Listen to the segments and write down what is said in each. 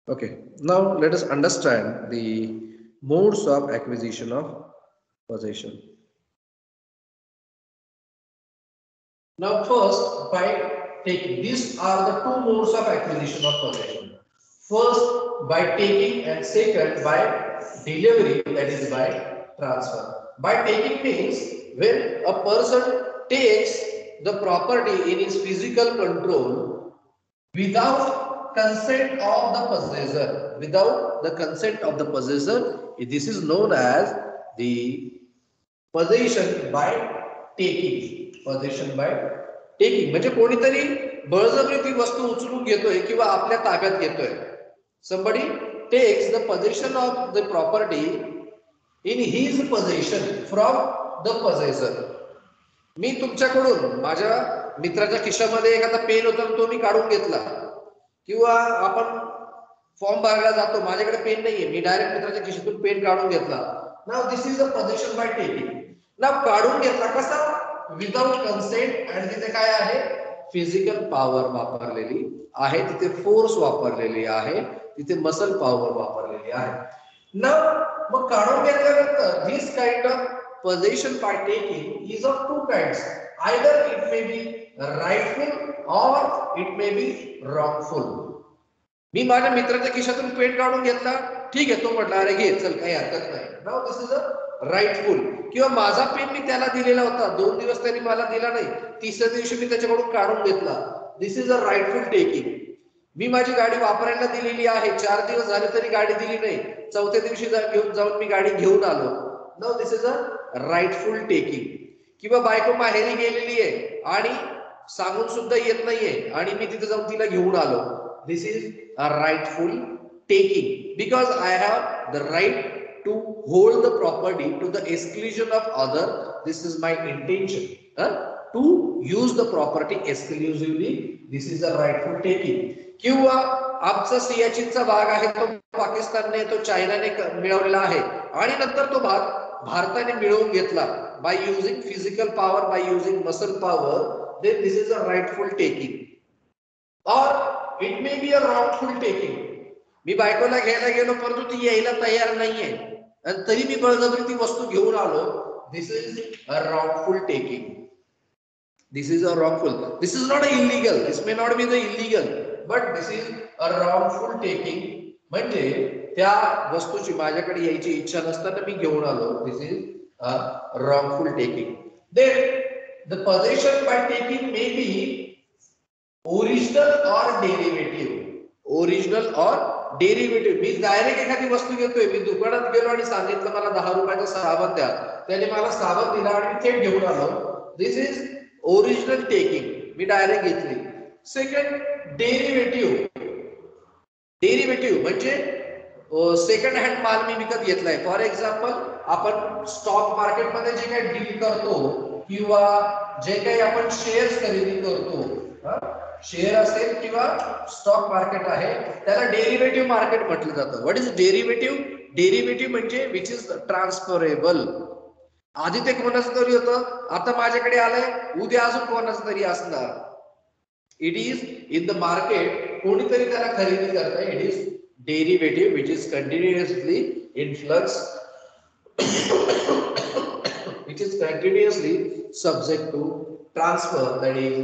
Okay, now let us understand the modes of acquisition of possession. Now, first, by taking, these are the two modes of acquisition of possession. First, by taking, and second, by delivery, that is by transfer. By taking means when a person takes the property in his physical control without consent of the possessor. Without the consent of the possessor, this is known as the possession by taking. Possession by taking म्हणजे कोणीतरी बळजबरी ती वस्तू उचलून घेतोय किंवा आपल्या ताब्यात घेतोय. Somebody takes the possession of the property in his possession from the possessor. मी तुमच्याकडून माझ्या मित्राच्या खिशामध्ये एखादा पेन होता तो मी काढून घेतला किंवा आपण फॉर्म भरायला जातो माझ्याकडे पेन नाहीये मी डायरेक्ट मित्राच्या खिशातून पेन काढून घेतला. नाव this is a possession by taking. नाव काढून घेतला कसा विदाउट कन्सेंट आणि तिथे काय आहे फिजिकल पॉवर वापरलेली आहे तिथे फोर्स वापरलेली आहे तिथे मसल पॉवर वापरलेली आहे. नाव मग काढून घेतल्यानंतर this kind of possession by taking is of two kinds. Either it may be rightful or it may be wrongful. मी माझ्या मित्राच्या खिशातून पेन काढून घेतला ठीक आहे तो म्हटला अरे घे चल काही हरकत नाही. Now this is a rightful. किंवा माझा पेन मी त्याला दिलेला होता 2 दिवस त्यांनी मला दिला नाही तिसऱ्या दिवशी मी त्याच्याकडून काढून घेतला. This is a rightful taking. मी माझी गाडी वापरायला दिलेली आहे 4 दिवस झाले तरी गाडी दिली नाही चौथ्या दिवशी घेऊन जाऊन मी गाडी घेऊन आलो. Now this is a rightful taking. किंवा बायको माहेरी गेलेली आहे आणि सांगून सुद्धा येत नाहीये आणि मी तिथे जाऊन तिला घेऊन आलो. This is a rightful taking because I have the right to hold the property to the exclusion of other. This is my intention to use the property exclusively. This is a rightful taking. किंवा आमचा सियाचीनचा भाग आहे तो पाकिस्तानने तो चायनाने मिळवलेला आहे आणि नंतर तो भाग भारताने मिळवून घेतला by using physical power by using muscle power. Then this is a rightful taking. और it may be a wrongful taking. मी बायकोला घ्यायला गेलो परंतु ती यायला तयार नाहीये आणि तरी मी बळजबरी ती वस्तू घेऊन आलो. This is a wrongful taking. This is a wrongful. This is not a illegal. This may not be the illegal but this is a wrongful taking. म्हणजे त्या वस्तूची माझ्याकडे यायची इच्छा नसताना मी घेऊन आलो. This is a wrongful taking. Then the possession by taking may be original और डेरिव्हेटिव्ह. ओरिजिनल और डेरिव्हेटिव्ह. मी डायरेक्ट एखादी वस्तू घेतोय मी दुकानात गेलो आणि सांगितलं मला 10 रुपयाचा साबण द्या त्याने मला साबण दिला आणि मी थेट घेऊन आलो. This is original taking. मी डायरेक्ट घेतली. Second derivative. डेरिव्हेटिव्ह म्हणजे सेकंड हँड माल मी विकत घेतलाय. फॉर एक्झाम्पल आपण स्टॉक मार्केटमध्ये जे काही डील करतो किंवा जे काही आपण शेअर्स खरेदी करतो शेअर असेल किंवा स्टॉक मार्केट आहे त्याला डेरिव्हेटिव्ह मार्केट म्हटलं जातं. What is derivative? डेरिव्हेटिव्ह म्हणजे विच इज ट्रान्सफरेबल. आधी ते कोणाचं तरी होतं आता माझ्याकडे आलंय उद्या अजून कोणाचं तरी असणार. It is in the market कोणीतरी त्याला खरेदी करताय. It is derivative which is continuously in flux which is continuously subject to transfer. That is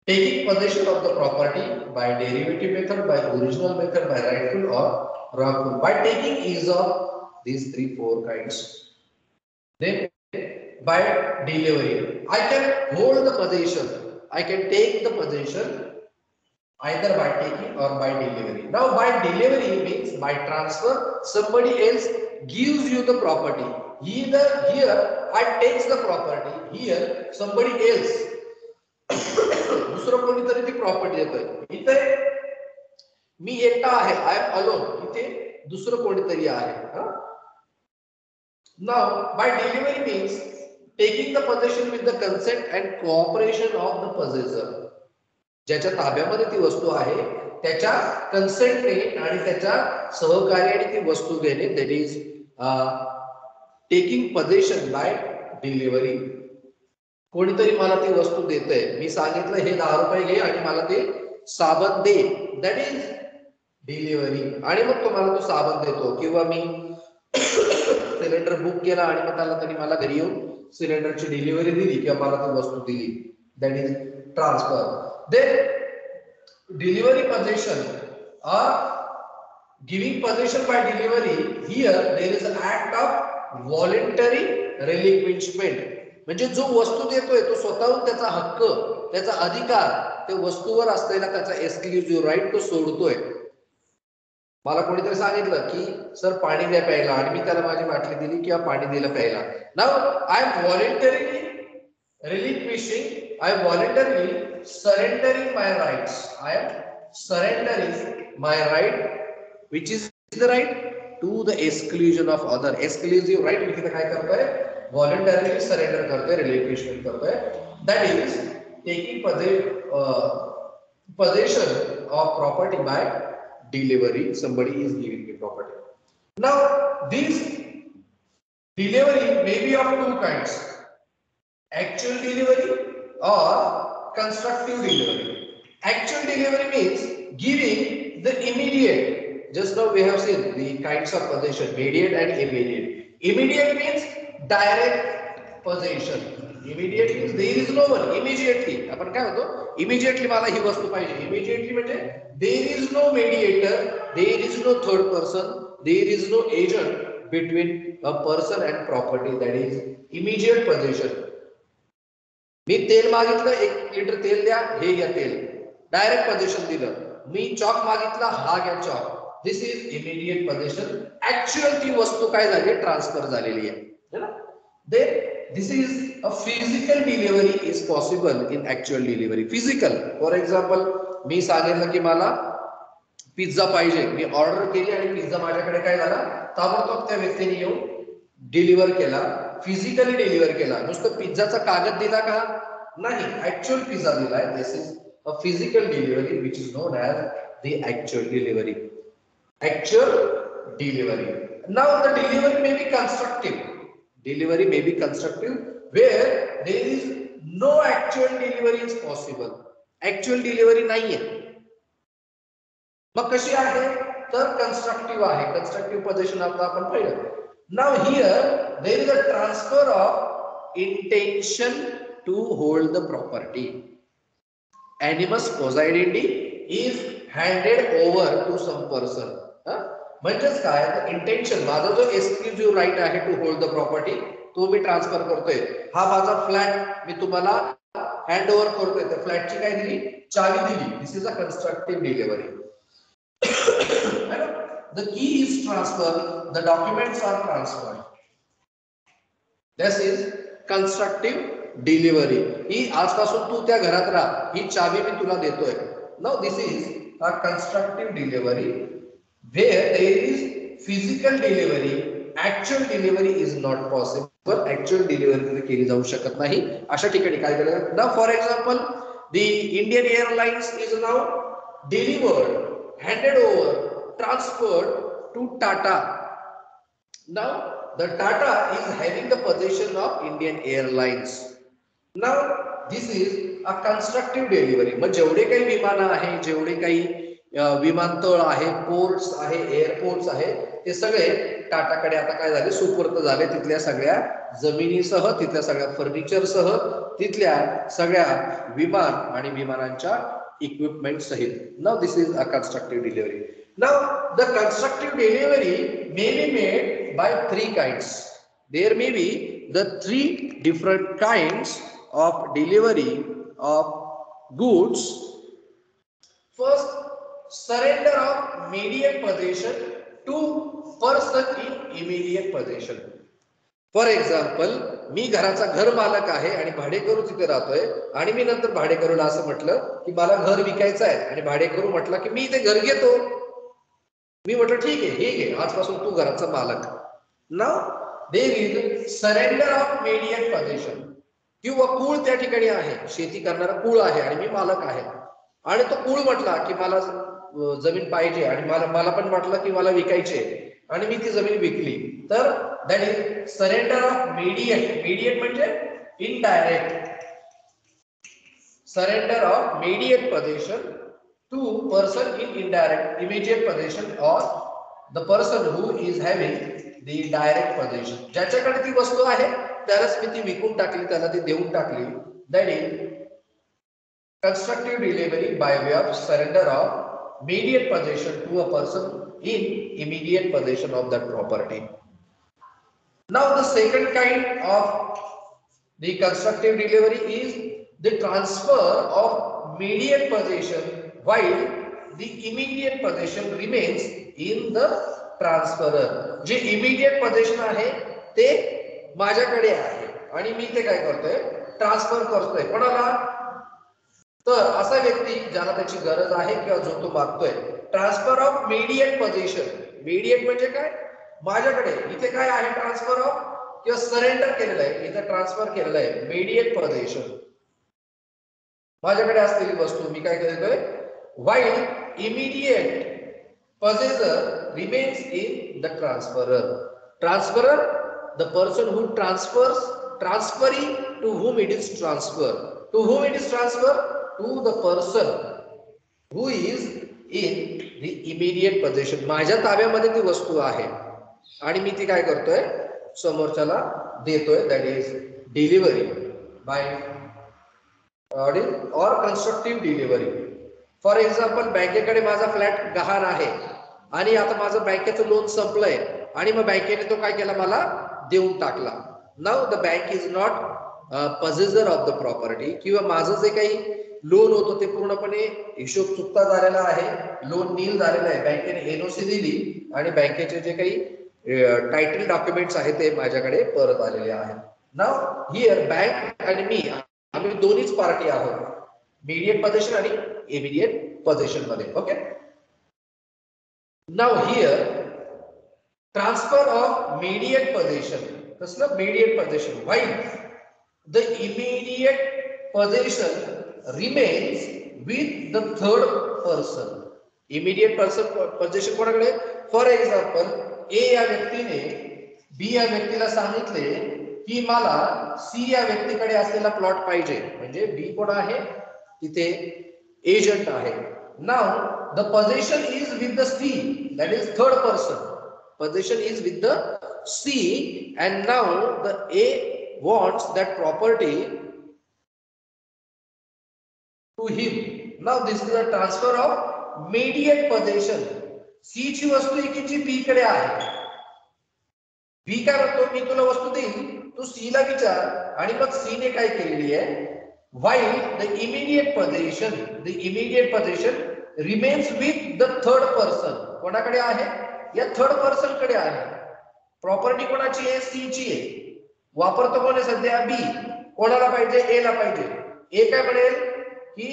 taking possession of the property by derivative method, by original method, by rightful or wrongful. By taking is of these 3-4 kinds. Then by delivery I can hold the possession. I can take the possession either by taking or by delivery. Now by delivery means by transfer. Somebody else gives you the property. Either here I takes the property. Here somebody else दुसरं कोणीतरी ती property देतोय. इथे मी एकटा आहे. I am alone. इथे दुसरं कोणीतरी आहे. Now by delivery means taking the possession with the consent and cooperation of the possessor. ज्याच्या ताब्यामध्ये ती वस्तू आहे त्याच्या कन्सेंटने आणि त्याच्या सहकार्याने ती वस्तू घेणे. That is taking possession by delivery. कोणीतरी मला ती वस्तू देतंय. मी सांगितलं हे 10 रुपये घे आणि मला ते साबण दे. दॅट इज डिलिव्हरी आणि मग तुम्हाला तो साबण देतो किंवा मी सिलेंडर बुक केला आणि मग त्यांनी मला घरी येऊन सिलेंडरची डिलिव्हरी दिली किंवा मला ती वस्तू दिली. That is transfer. Then delivery possession or giving possession by delivery, here there is an act of voluntary relinquishment. म्हणजे जो वस्तू देतोय तो स्वतःहून त्याचा हक्क, त्याचा अधिकार, त्या वस्तूवर असलेला त्याचा एक्सक्लुझिव्ह राईट तो सोडतोय. मला कोणीतरी सांगितलं की सर पाणी द्या प्यायला आणि मी त्याला माझी बाटली दिली किंवा पाणी दिलं प्यायला. Now I am voluntarily relinquishing, I am voluntarily surrendering my rights. I am surrendering my right, which is the right to the exclusion of other. Exclusive right मी तिथे काय करतोय? Voluntarily surrender करतोय, relinquishment करतोय. That is taking possession of property by delivery. Somebody is giving me property. Now this delivery may be of two kinds: actual delivery or constructive delivery. Actual delivery means giving the immediate. Just now we have seen the kinds of possession: immediate and immediate. Immediate means direct possession. Immediate means there is no one. Immediately आपण काय म्हणतो? Immediately मला ही वस्तू पाहिजे. Immediately म्हणजे there is no mediator, there is no third person, there is no agent between a person and property. That is immediate possession. मी तेल मागितलं, 1 litre तेल द्या, हे घ्या तेल. डायरेक्ट पोझिशन दिलं. मी चॉक मागितला, हा घ्या chalk. This is immediate possession. Actual ती वस्तू काय झाली? ट्रान्सफर झालेली आहे. Then this is a physical delivery is possible in actual delivery. Physical, for example मी सांगितलं की मला पिझ्झा पाहिजे, मी ऑर्डर केली आणि पिझ्झा माझ्याकडे काय झाला? ताबडतोब त्या व्यक्तीने येऊन डिलिव्हर केला, फिजिकली डिलिव्हर केला. नुसतं पिझ्झाचा कागद दिला का? नाही, ऍक्च्युअल पिझ्झा दिलाय. This is a physical delivery which is known as the actual delivery. Actual delivery. Now the delivery may be constructive. Delivery may be constructive where there is no actual delivery is possible. Actual delivery नाहीये. मग कशी आहे? तर constructive आहे. Constructive position आपण पाहिलं. Now here there is a transfer of intention to hold the property. Animus possidendi is handed over to some person. म्हणजेच काय? इंटेन्शन, माझा जो एक्सक्लुझिव्ह राईट आहे टू होल्ड द प्रॉपर्टी तो मी ट्रान्सफर करतोय. हा माझा फ्लॅट मी तुम्हाला हँड ओव्हर करतोय. त्या फ्लॅटची काय दिली? चावी दिली. This is a constructive delivery. The key is transferred, the documents are transferred. This is constructive delivery. ही आजपासून तू त्या घरात राहा, ही चावी मी तुला देतोय. Now this is a constructive delivery where there is physical delivery. Actual delivery is not possible. Actual delivery केली जाऊ शकत नाही. अशा ठिकाणी काय केलं? Now for example, the Indian Airlines is now delivered, handed over, transferred to Tata. Now the Tata is having the possession of Indian Airlines. Now this is a constructive delivery. मग जेवढे काही विमानं आहे, जेवढे काही विमानतळ आहे, पोर्ट्स आहे, airports आहे, ते सगळे टाटाकडे आता काय झाले? सुपूर्त झाले. तिथल्या सगळ्या जमिनीसह, तिथल्या सगळ्या फर्निचरसह, तिथल्या सगळ्या विमान आणि विमानांच्या इक्विपमेंट सहित. Now this is a constructive delivery. Now the constructive delivery may be made by 3 kinds. There may be the 3 different kinds of delivery of goods. First, surrender of immediate possession to person in immediate possession. For example, मी घराचा घर मालक आहे आणि भाडेकरू तिथे राहतोय आणि मी नंतर भाडेकरूला असं म्हटलं की मला घर विकायचं आहे आणि भाडेकरू म्हटलं की मी ते घर घेतो. मी म्हटलं ठीक आहे, हे घे, आजपासून तू घराचा मालक. Now there is surrender of immediate possession. किंवा कुळ त्या ठिकाणी आहे, शेती करणारा कुळ आहे आणि मी मालक आहे आणि तो कुळ म्हटला की मला जमीन पाहिजे आणि मला पण म्हटलं की मला विकायची आणि मी ती जमीन विकली. तर that is surrender of immediate. Immediate म्हणजे indirect. Surrender of immediate possession to person in indirect immediate possession or the person who is having the direct possession. ज्याच्याकडे ती वस्तू आहे त्यालाच मी ती विकून टाकली, त्याला ती देऊन टाकली. That is constructive delivery by way of surrender of immediate possession to a person in immediate possession of that property. Now the second kind of the constructive delivery is the transfer of immediate possession while the immediate possession remains in the transferer. J immediate possession आहे ते माझ्याकडे आहे आणि मी ते काय करतोय, transfer करतोय कोणाला, तर असा व्यक्ती ज्याला त्याची गरज आहे किंवा जो तो मागतोय. Transfer of immediate possession. Immediate म्हणजे काय, माझ्याकडे इथे काय आहे, ट्रान्सफर ऑफ किंवा सरेंडर केलेलं आहे, इथे ट्रान्सफर केलेलं आहे इमिडिएट पोझिशन. माझ्याकडे असलेली वस्तू मी काय करतोय, while immediate possessor remains in the transferer. Transferer, the person who transfers, transferee to whom it is transferred. To whom it is transferred? To the person who is in the immediate possession. माझ्या ताब्यामध्ये ती वस्तू आहे आणि मी ती काय करतोय, समोरच्याला देतोय. That is delivery by or constructive delivery. For example, बँकेकडे माझा फ्लॅट गहाण आहे आणि आता माझं बँकेचं लोन संपलंय आणि मग बँकेने तो काय केला, मला देऊन टाकला. Now the bank is not possessor of the property, किंवा माझं जे काही लोन होतं ते पूर्णपणे हिशोब चुकता झालेला आहे, लोन नील झालेलं आहे. बँकेने एनओसी दिली आणि बँकेचे जे काही टायटल डॉक्युमेंट्स आहेत ते माझ्याकडे परत आलेले आहेत. नाउ हिअर बँक आणि मी आम्ही दोन्हीच पार्टी आहोत, इमिडिएट पोझिशन आणि इमिडिएट पोझिशन मध्ये. Okay. Now here transfer of immediate possession. कसलं immediate possession? While the immediate possession remains with the third person. Immediate possession कोणाकडे? फॉर एक्झाम्पल, ए या व्यक्तीने बी या व्यक्तीला सांगितले की मला सी या व्यक्तीकडे असलेला प्लॉट पाहिजे. म्हणजे बी कोण आहे, तिथे एजंट आहे. Now the possession is with the C, that is third person. Possession is with the C and now the A wants that property to him. Now this is a transfer of immediate possession. C ची वस्तू एकीची B कडे आहे. B काय म्हणतो, मी तुला वस्तू देईन, तू C ला विचार. आणि मग C ने काय केलेली आहे, while the immediate possession remains with the third person. कोणाकडे आहे, या थर्ड पर्सन कडे आहे. प्रॉपर्टी कोणाची आहे, सी ची आहे. वापरतो कोण आहे सध्या, बी. कोणाला पाहिजे, ए ला पाहिजे. ए काय म्हणेल की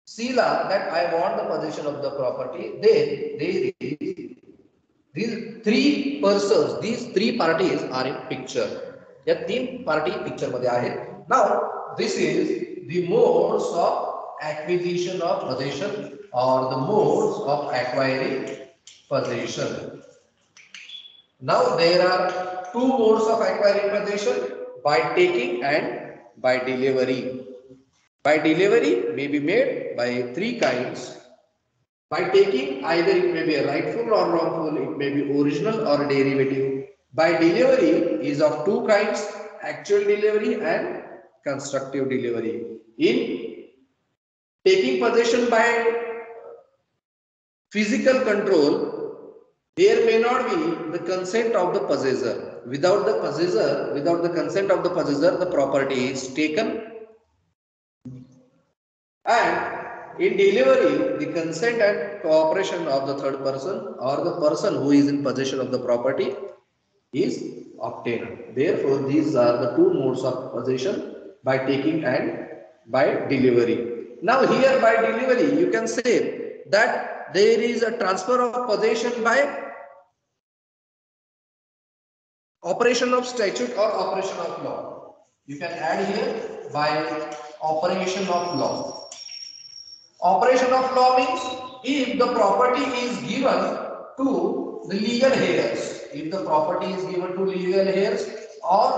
सी ला, that I want the possession of the property. Then these three persons, these three parties are in picture. या तीन पार्टी पिक्चर मध्ये आहेत. Now this is the modes of acquisition of possession or the modes of acquiring possession. Now there are two modes of acquiring possession, by taking and by delivery. By delivery may be made by three kinds. By taking, either it may be a rightful or wrongful, it may be original or derivative. By delivery is of two kinds, actual delivery and constructive delivery. In taking possession by physical control, there may not be the consent of the possessor. Without the consent of the possessor, the property is taken. And in delivery, the consent and cooperation of the third person or the person who is in possession of the property is obtained. Therefore, these are the two modes of possession, by taking and by delivery. Now here by delivery, you can say that there is a transfer of possession by operation of statute or operation of law. You can add here by operation of law. Operation of law means if the property is given to the legal heirs, if the property is given to legal heirs or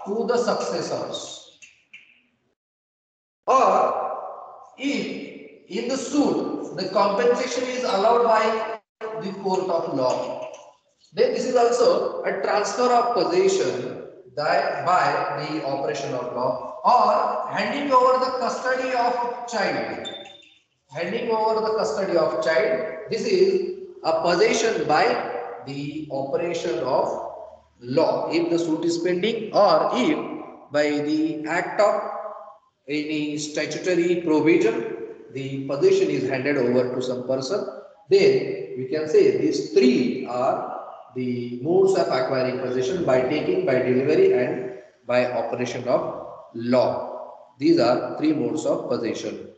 to the successors, or if In the suit, the compensation is allowed by the court of law. Then this is also a transfer of possession by the operation of law or handing over the custody of child. Handing over the custody of child. This is a possession by the operation of law if the suit is pending or if by the act of any statutory provision the possession is handed over to some person, then we can say these three are the modes of acquiring possession: by taking, by delivery, and by operation of law. These are three modes of possession.